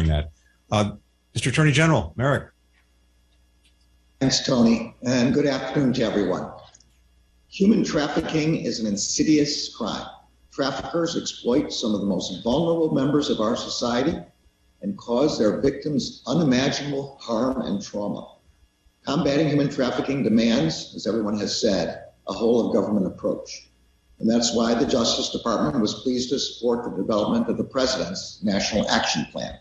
that. Mr. Attorney General Merrick. Thanks, Tony, and good afternoon to everyone. Human trafficking is an insidious crime. Traffickers exploit some of the most vulnerable members of our society and cause their victims unimaginable harm and trauma. Combating human trafficking demands, as everyone has said, a whole of government approach. And that's why the Justice Department was pleased to support the development of the President's National Action Plan.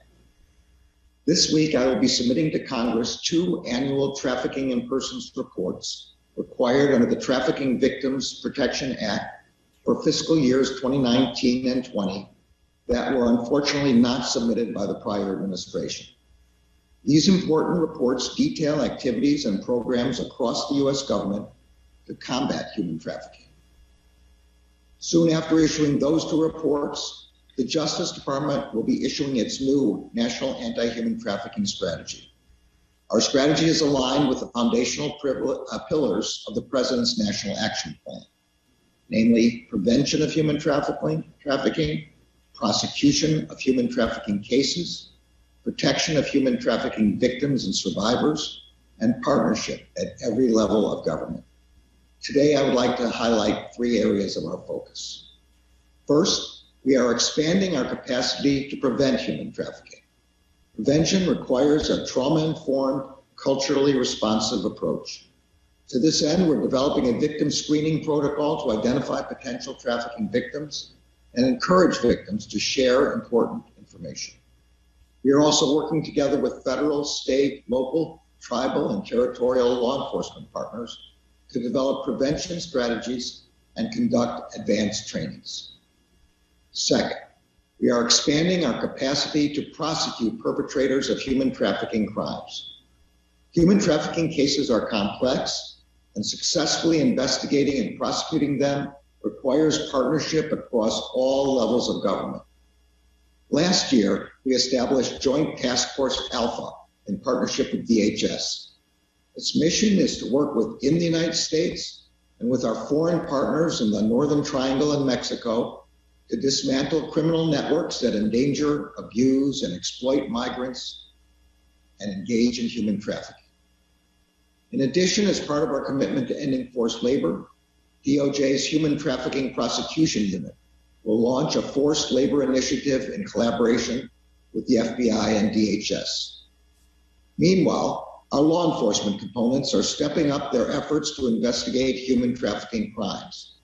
This week, I will be submitting to Congress 2 annual trafficking in persons reports required under the Trafficking Victims Protection Act for fiscal years 2019 and 20 that were unfortunately not submitted by the prior administration. These important reports detail activities and programs across the U.S. government to combat human trafficking. Soon after issuing those 2 reports, the Justice Department will be issuing its new National Anti-Human Trafficking Strategy. Our strategy is aligned with the foundational pillars of the President's National Action Plan, namely prevention of human trafficking, prosecution of human trafficking cases, protection of human trafficking victims and survivors, and partnership at every level of government. Today, I would like to highlight 3 areas of our focus. First, we are expanding our capacity to prevent human trafficking. Prevention requires a trauma-informed, culturally responsive approach. To this end, we're developing a victim screening protocol to identify potential trafficking victims and encourage victims to share important information. We are also working together with federal, state, local, tribal, and territorial law enforcement partners to develop prevention strategies and conduct advanced trainings. Second, we are expanding our capacity to prosecute perpetrators of human trafficking crimes. Human trafficking cases are complex, and successfully investigating and prosecuting them requires partnership across all levels of government. Last year, we established Joint Task Force Alpha in partnership with DHS. Its mission is to work within the United States and with our foreign partners in the Northern Triangle and Mexico to dismantle criminal networks that endanger, abuse, and exploit migrants and engage in human trafficking. In addition, as part of our commitment to ending forced labor, DOJ's Human Trafficking Prosecution Unit will launch a forced labor initiative in collaboration with the FBI and DHS. Meanwhile, our law enforcement components are stepping up their efforts to investigate human trafficking crimes.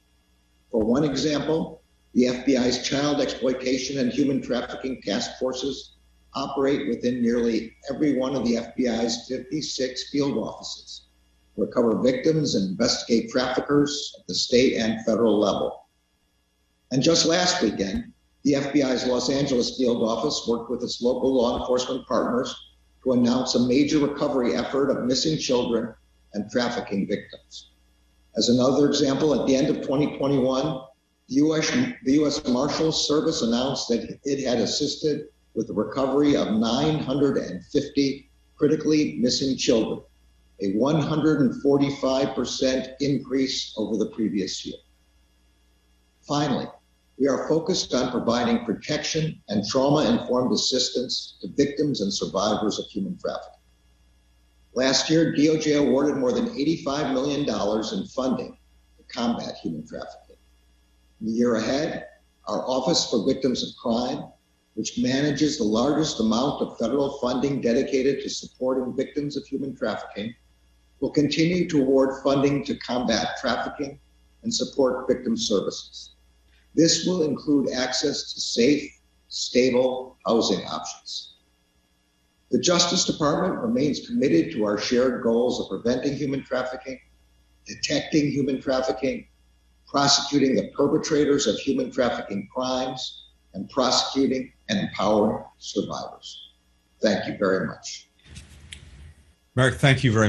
For one example, the FBI's Child Exploitation and Human Trafficking Task Forces operate within nearly every one of the FBI's 56 field offices to recover victims and investigate traffickers at the state and federal level. And just last weekend, the FBI's Los Angeles field office worked with its local law enforcement partners to announce a major recovery effort of missing children and trafficking victims. As another example, at the end of 2021, the U.S. Marshals Service announced that it had assisted with the recovery of 950 critically missing children, a 145% increase over the previous year. Finally, we are focused on providing protection and trauma-informed assistance to victims and survivors of human trafficking. Last year, DOJ awarded more than $85 million in funding to combat human trafficking. In the year ahead, our Office for Victims of Crime, which manages the largest amount of federal funding dedicated to supporting victims of human trafficking, will continue to award funding to combat trafficking and support victim services. This will include access to safe, stable housing options. The Justice Department remains committed to our shared goals of preventing human trafficking, detecting human trafficking, prosecuting the perpetrators of human trafficking crimes, and prosecuting and empowering survivors. Thank you very much. Merrick, thank you very much.